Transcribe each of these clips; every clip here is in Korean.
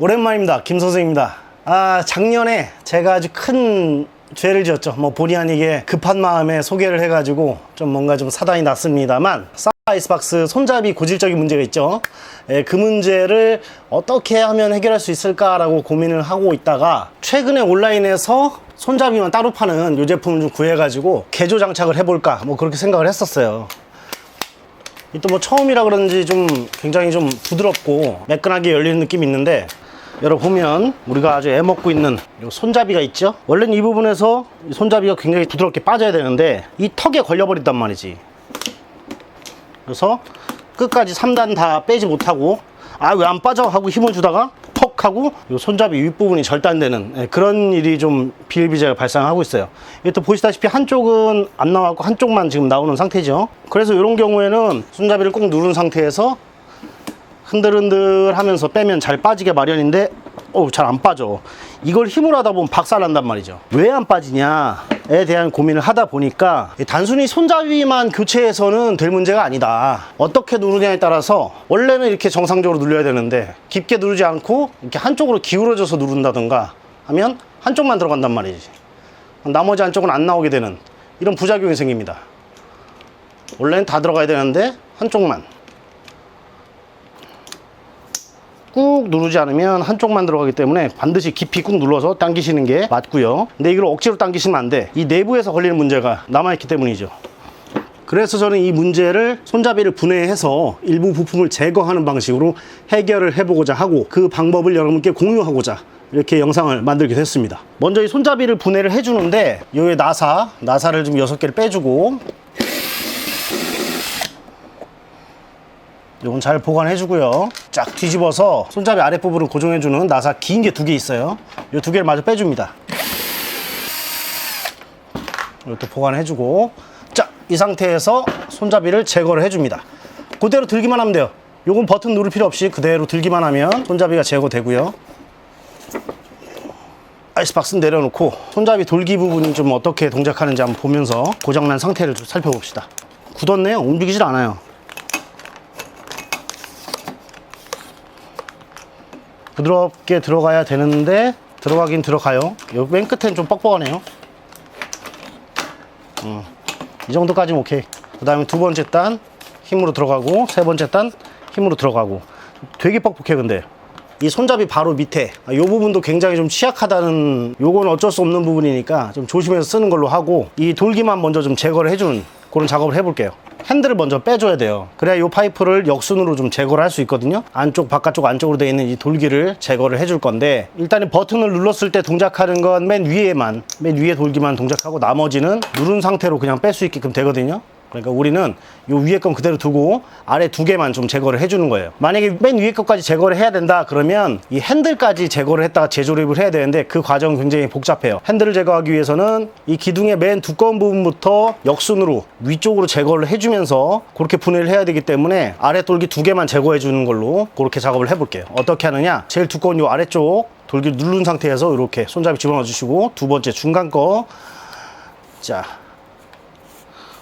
오랜만입니다. 김 선생입니다. 작년에 제가 아주 큰 죄를 지었죠. 뭐 본의 아니게 급한 마음에 소개를 해가지고 좀 뭔가 좀 사단이 났습니다만, 아이스박스 손잡이 고질적인 문제가 있죠. 그 문제를 어떻게 하면 해결할 수 있을까라고 고민을 하고 있다가 최근에 온라인에서 손잡이만 따로 파는 이 제품을 좀 구해가지고 개조 장착을 해볼까 뭐 그렇게 생각을 했었어요. 또 뭐 처음이라 그런지 좀 굉장히 좀 부드럽고 매끈하게 열리는 느낌이 있는데, 여러분 보면 우리가 아주 애먹고 있는 이 손잡이가 있죠. 원래는 이 부분에서 손잡이가 굉장히 부드럽게 빠져야 되는데 이 턱에 걸려버린단 말이지. 그래서 끝까지 3단 다 빼지 못하고 왜 안 빠져 하고 힘을 주다가 턱 하고 이 손잡이 윗부분이 절단되는 그런 일이 좀 비일비재가 발생하고 있어요. 또 보시다시피 한쪽은 안 나왔고 한쪽만 지금 나오는 상태죠. 그래서 이런 경우에는 손잡이를 꼭 누른 상태에서 흔들흔들 하면서 빼면 잘 빠지게 마련인데 잘 안 빠져. 이걸 힘으로 하다 보면 박살난단 말이죠. 왜 안 빠지냐에 대한 고민을 하다 보니까 단순히 손잡이만 교체해서는 될 문제가 아니다. 어떻게 누르냐에 따라서 원래는 이렇게 정상적으로 눌려야 되는데 깊게 누르지 않고 이렇게 한쪽으로 기울어져서 누른다던가 하면 한쪽만 들어간단 말이지. 나머지 한쪽은 안 나오게 되는 이런 부작용이 생깁니다. 원래는 다 들어가야 되는데 한쪽만 꾹 누르지 않으면 한쪽만 들어가기 때문에 반드시 깊이 꾹 눌러서 당기시는 게 맞고요. 근데 이걸 억지로 당기시면 안 돼. 이 내부에서 걸리는 문제가 남아있기 때문이죠. 그래서 저는 이 문제를 손잡이를 분해해서 일부 부품을 제거하는 방식으로 해결을 해보고자 하고, 그 방법을 여러분께 공유하고자 이렇게 영상을 만들게 됐습니다. 먼저 이 손잡이를 분해를 해주는데, 요의 나사를 좀 6개를 빼주고, 이건 잘 보관해주고요. 쫙 뒤집어서 손잡이 아랫부분을 고정해주는 나사 긴 게 2개 있어요. 이 2개를 마저 빼줍니다. 이것도 보관해주고, 이 상태에서 손잡이를 제거를 해줍니다. 그대로 들기만 하면 돼요. 요건 버튼 누를 필요 없이 그대로 들기만 하면 손잡이가 제거되고요. 아이스박스는 내려놓고 손잡이 돌기 부분이 좀 어떻게 동작하는지 한번 보면서 고장난 상태를 좀 살펴봅시다. 굳었네요. 움직이질 않아요. 부드럽게 들어가야 되는데 들어가긴 들어가요. 여기 맨 끝엔 좀 뻑뻑하네요. 이 정도까지는 오케이. 그 다음에 2번째 단 힘으로 들어가고, 3번째 단 힘으로 들어가고. 되게 뻑뻑해. 근데 이 손잡이 바로 밑에 이 부분도 굉장히 좀 취약하다는, 요건 어쩔 수 없는 부분이니까 좀 조심해서 쓰는 걸로 하고, 이 돌기만 먼저 좀 제거를 해주는 그런 작업을 해볼게요. 핸들을 먼저 빼줘야 돼요. 그래야 이 파이프를 역순으로 좀 제거를 할 수 있거든요. 안쪽 바깥쪽 안쪽으로 되어 있는 이 돌기를 제거를 해줄 건데, 일단 이 버튼을 눌렀을 때 동작하는 건 맨 위에 돌기만 동작하고 나머지는 누른 상태로 그냥 뺄 수 있게끔 되거든요. 그러니까 우리는 이 위에 건 그대로 두고 아래 2개만 좀 제거를 해주는 거예요. 만약에 맨 위에 것까지 제거를 해야 된다 그러면 이 핸들까지 제거를 했다가 재조립을 해야 되는데 그 과정은 굉장히 복잡해요. 핸들을 제거하기 위해서는 이 기둥의 맨 두꺼운 부분부터 역순으로 위쪽으로 제거를 해주면서 그렇게 분해를 해야 되기 때문에 아래 돌기 2개만 제거해 주는 걸로 그렇게 작업을 해볼게요. 어떻게 하느냐, 제일 두꺼운 이 아래쪽 돌기를 누른 상태에서 이렇게 손잡이 집어넣어 주시고, 2번째 중간 거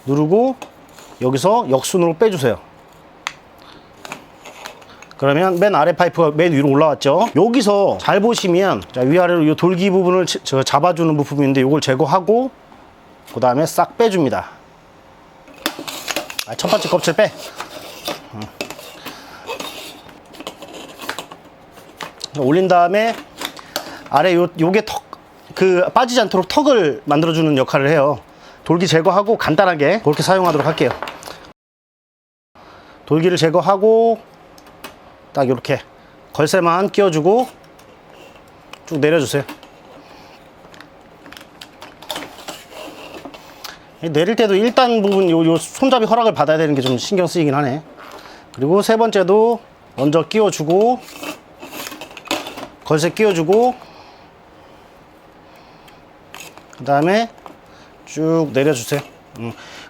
누르고 여기서 역순으로 빼주세요. 그러면 맨 아래 파이프가 맨 위로 올라왔죠. 여기서 잘 보시면 위아래로 이 돌기 부분을 잡아주는 부품인데 이걸 제거하고 그 다음에 싹 빼줍니다. 첫 번째 껍질 빼. 올린 다음에 아래 요게 빠지지 않도록 턱을 만들어주는 역할을 해요. 돌기 제거하고 간단하게 그렇게 사용하도록 할게요. 돌기를 제거하고 딱 이렇게 걸쇠만 끼워주고 쭉 내려주세요. 내릴 때도 1단 부분 요 손잡이 허락을 받아야 되는 게 좀 신경 쓰이긴 하네. 그리고 3번째도 먼저 끼워주고 걸쇠 끼워주고 그 다음에 쭉 내려주세요.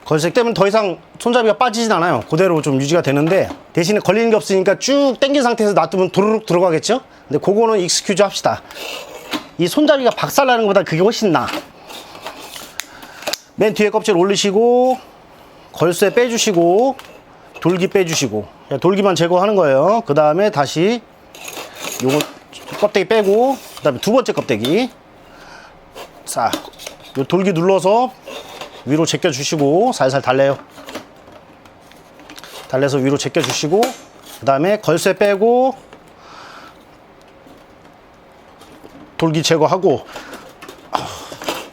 걸쇠 때문에 더 이상 손잡이가 빠지진 않아요. 그대로 좀 유지가 되는데, 대신에 걸리는 게 없으니까 쭉 당긴 상태에서 놔두면 도르륵 들어가겠죠? 근데 그거는 익스큐즈 합시다. 이 손잡이가 박살나는 것보다 그게 훨씬 나아. 맨 뒤에 껍질 올리시고 걸쇠 빼주시고 돌기 빼주시고 돌기만 제거하는 거예요. 그 다음에 다시 요거 껍데기 빼고, 그 다음에 두 번째 껍데기. 자, 요 돌기 눌러서 위로 제껴주시고 살살 달래요. 달래서 위로 제껴주시고, 그 다음에 걸쇠 빼고 돌기 제거하고.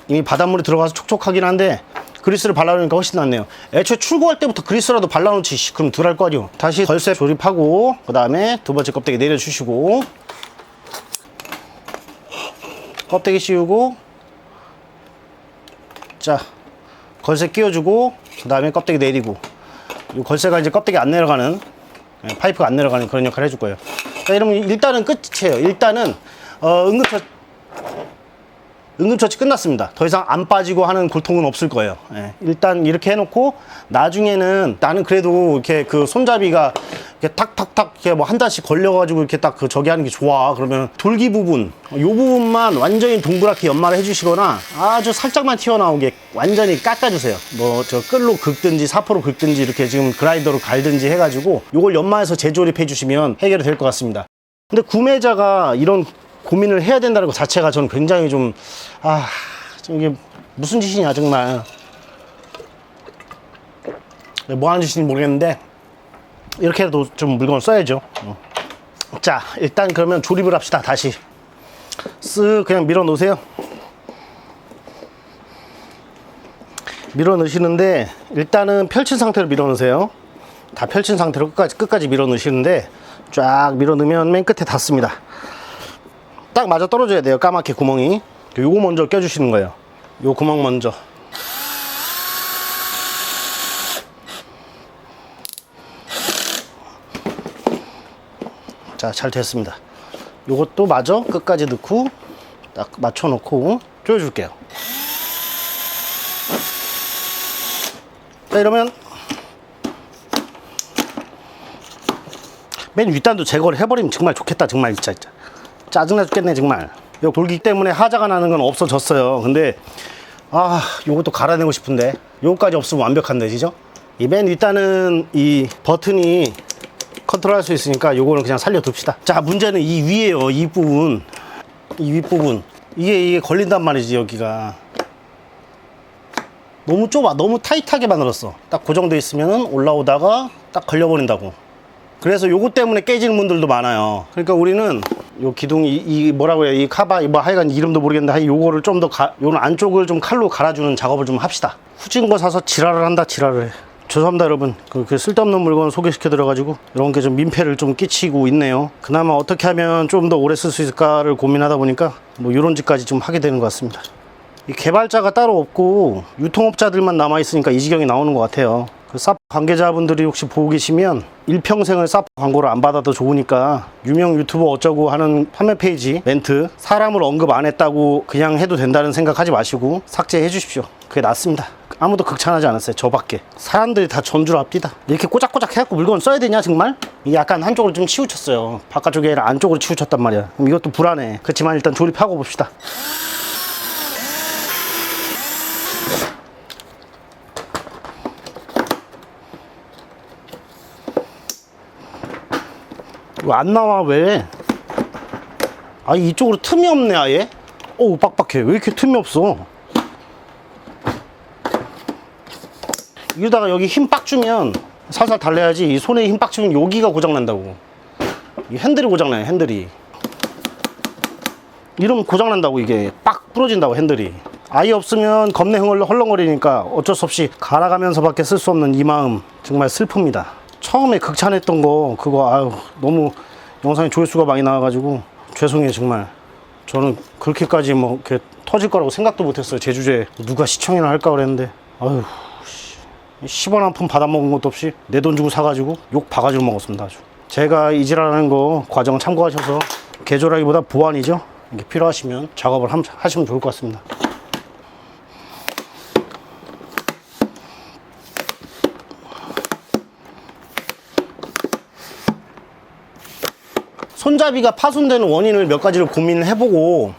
이미 바닷물이 들어가서 촉촉하긴 한데 그리스를 발라놓으니까 훨씬 낫네요. 애초에 출고할 때부터 그리스라도 발라놓지 그럼 덜 할 거 아니요. 다시 걸쇠 조립하고, 그 다음에 두 번째 껍데기 내려주시고, 껍데기 씌우고, 자, 걸쇠 끼워주고, 그 다음에 껍데기 내리고. 이 걸쇠가 이제 껍데기 안 내려가는, 파이프가 안 내려가는 그런 역할을 해줄 거예요. 자, 이러면 일단은 끝이에요. 일단은 응급처치 끝났습니다. 더 이상 안 빠지고 하는 고통은 없을 거예요. 예, 일단 이렇게 해놓고 나중에는 나는 그래도 이렇게 그 손잡이가 이렇게 탁탁탁 이렇게 뭐 한 단씩 걸려가지고 이렇게 딱 그 저기 하는 게 좋아. 그러면 돌기 부분, 요 부분만 완전히 동그랗게 연마를 해주시거나 아주 살짝만 튀어나오게 완전히 깎아주세요. 뭐 저 끌로 긁든지 사포로 긁든지 이렇게 지금 그라인더로 갈든지 해가지고 요걸 연마해서 재조립해 주시면 해결이 될 것 같습니다. 근데 구매자가 이런 고민을 해야 된다는 것 자체가 저는 굉장히 좀 이게 무슨 짓이냐 정말. 뭐 하는 짓인지 모르겠는데 이렇게라도 좀 물건을 써야죠. 자, 일단 그러면 조립을 합시다. 다시 쓱 그냥 밀어 놓으세요. 밀어 넣으시는데 일단은 펼친 상태로 밀어 넣으세요. 다 펼친 상태로 끝까지 밀어 넣으시는데 쫙 밀어 넣으면 맨 끝에 닿습니다. 딱 맞아 떨어져야 돼요. 까맣게 구멍이. 요거 먼저 껴주시는 거예요. 요 구멍 먼저. 자, 잘 됐습니다. 요것도 마저 끝까지 넣고 딱 맞춰 놓고 조여줄게요. 자, 이러면 맨 윗단도 제거를 해버리면 정말 좋겠다. 정말 진짜 짜증나 죽겠네 정말. 요 돌기 때문에 하자가 나는 건 없어졌어요. 근데 요것도 갈아내고 싶은데 요거까지 없으면 완벽한데, 그죠? 이 맨 윗단은 이 버튼이 컨트롤할 수 있으니까 요거는 그냥 살려둡시다. 자, 문제는 이 위에요. 이 부분, 이 윗부분, 이게 걸린단 말이지. 여기가 너무 좁아. 너무 타이트하게 만들었어. 딱 고정돼 있으면 올라오다가 딱 걸려버린다고. 그래서 요거 때문에 깨지는 분들도 많아요. 그러니까 우리는 요 기둥 이 뭐라고 해요? 이 카바 뭐 하여간 이름도 모르겠는데 요거를 좀 더 요런 안쪽을 좀 칼로 갈아주는 작업을 좀 합시다. 후진 거 사서 지랄을 한다. 지랄을 해. 죄송합니다 여러분. 그 쓸데없는 물건 소개시켜 드려가지고 이런 게 좀 민폐를 좀 끼치고 있네요. 그나마 어떻게 하면 좀 더 오래 쓸 수 있을까를 고민하다 보니까 뭐 요런 짓까지 좀 하게 되는 것 같습니다. 이 개발자가 따로 없고 유통업자들만 남아있으니까 이 지경이 나오는 것 같아요. 그 사포 관계자분들이 혹시 보고 계시면 일평생을 사포 광고를 안 받아도 좋으니까 유명 유튜버 어쩌고 하는 판매 페이지 멘트 사람을 언급 안 했다고 그냥 해도 된다는 생각하지 마시고 삭제해 주십시오. 그게 낫습니다. 아무도 극찬하지 않았어요. 저밖에. 사람들이 다 전줄 압디다. 이렇게 꼬작꼬작 해갖고 물건 써야 되냐 정말? 이게 약간 한쪽으로 좀 치우쳤어요. 바깥쪽이 아니라 안쪽으로 치우쳤단 말이야. 그럼 이것도 불안해. 그렇지만 일단 조립하고 봅시다. 이거 안 나와 왜? 이쪽으로 틈이 없네 아예. 어우 빡빡해. 왜 이렇게 틈이 없어? 이러다가 여기 힘 빡 주면 살살 달래야지. 이 손에 힘 빡 주면 여기가 고장난다고. 이 핸들이 고장나요. 핸들이 이러면 고장난다고. 이게 빡 부러진다고 핸들이. 아예 없으면 겁내 헐렁거리니까 어쩔 수 없이 갈아가면서 밖에 쓸 수 없는 이 마음 정말 슬픕니다. 처음에 극찬했던 거 그거 너무 영상에 조회수가 많이 나와가지고 죄송해요 정말. 저는 그렇게까지 뭐 이렇게 터질 거라고 생각도 못했어요. 제 주제에 누가 시청이나 할까 그랬는데 10원 한 푼 받아먹은 것도 없이 내 돈 주고 사가지고 욕 바가지로 먹었습니다. 아주. 제가 이질하는 거 과정 참고하셔서 개조라기보다 보완이죠. 이게 필요하시면 작업을 하시면 좋을 것 같습니다. 손잡이가 파손되는 원인을 몇 가지를 고민을 해보고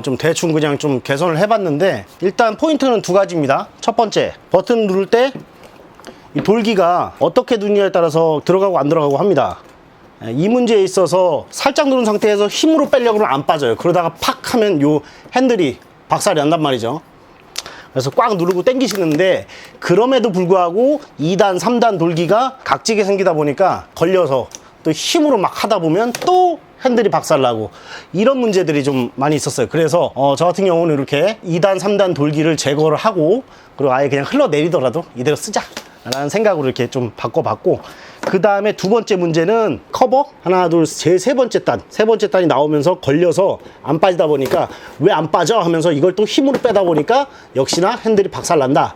좀 대충 그냥 좀 개선을 해봤는데 일단 포인트는 두 가지입니다. 첫 번째, 버튼 누를 때 이 돌기가 어떻게 누르냐에 따라서 들어가고 안 들어가고 합니다. 이 문제에 있어서 살짝 누른 상태에서 힘으로 빼려고 하면 안 빠져요. 그러다가 팍 하면 요 핸들이 박살이 난단 말이죠. 그래서 꽉 누르고 당기시는데, 그럼에도 불구하고 2단, 3단 돌기가 각지게 생기다 보니까 걸려서 또 힘으로 막 하다 보면 또 핸들이 박살나고, 이런 문제들이 좀 많이 있었어요. 그래서 저 같은 경우는 이렇게 2단, 3단 돌기를 제거를 하고, 그리고 아예 그냥 흘러내리더라도 이대로 쓰자 라는 생각으로 이렇게 좀 바꿔봤고, 그 다음에 두 번째 문제는 커버 하나 둘 제 세 번째 단이 나오면서 걸려서 안 빠지다 보니까, 왜 안 빠져 하면서 이걸 또 힘으로 빼다 보니까 역시나 핸들이 박살난다,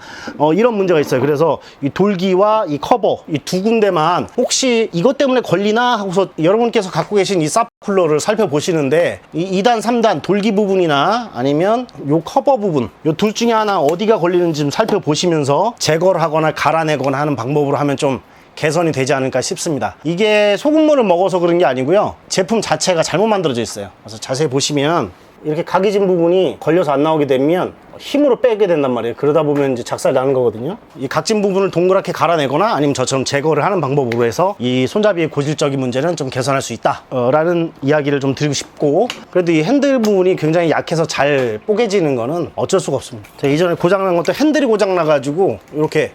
이런 문제가 있어요. 그래서 이 돌기와 이 커버 이 두 군데만 혹시 이것 때문에 걸리나 하고서 여러분께서 갖고 계신 이 쌉쿨러를 살펴보시는데, 이 2단 3단 돌기 부분이나 아니면 요 커버 부분, 요 둘 중에 하나 어디가 걸리는지 좀 살펴보시면서 제거를 하거나 갈아내거나 하는 방법으로 하면 좀 개선이 되지 않을까 싶습니다. 이게 소금물을 먹어서 그런 게 아니고요, 제품 자체가 잘못 만들어져 있어요. 그래서 자세히 보시면 이렇게 각이진 부분이 걸려서 안 나오게 되면 힘으로 빼게 된단 말이에요. 그러다 보면 이제 작살 나는 거거든요. 이 각진 부분을 동그랗게 갈아내거나 아니면 저처럼 제거를 하는 방법으로 해서 이 손잡이의 고질적인 문제는 좀 개선할 수 있다 라는 이야기를 좀 드리고 싶고, 그래도 이 핸들 부분이 굉장히 약해서 잘 뽀개지는 거는 어쩔 수가 없습니다. 제가 이전에 고장난 것도 핸들이 고장나가지고 이렇게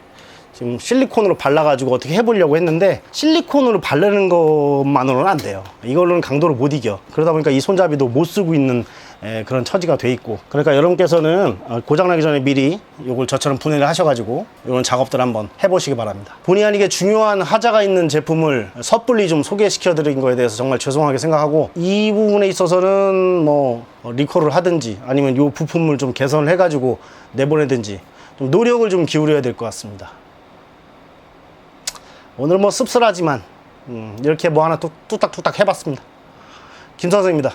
지금 실리콘으로 발라가지고 어떻게 해보려고 했는데, 실리콘으로 바르는 것만으로는 안 돼요. 이걸로는 강도를 못 이겨. 그러다 보니까 이 손잡이도 못 쓰고 있는 그런 처지가 돼 있고, 그러니까 여러분께서는 고장나기 전에 미리 이걸 저처럼 분해를 하셔가지고 이런 작업들 한번 해보시기 바랍니다. 본의 아니게 중요한 하자가 있는 제품을 섣불리 좀 소개시켜 드린 거에 대해서 정말 죄송하게 생각하고, 이 부분에 있어서는 뭐 리콜을 하든지 아니면 이 부품을 좀 개선을 해가지고 내보내든지 좀 노력을 좀 기울여야 될 것 같습니다. 오늘 뭐 씁쓸하지만 이렇게 뭐 하나 또 뚝딱뚝딱 해봤습니다. 김선생입니다.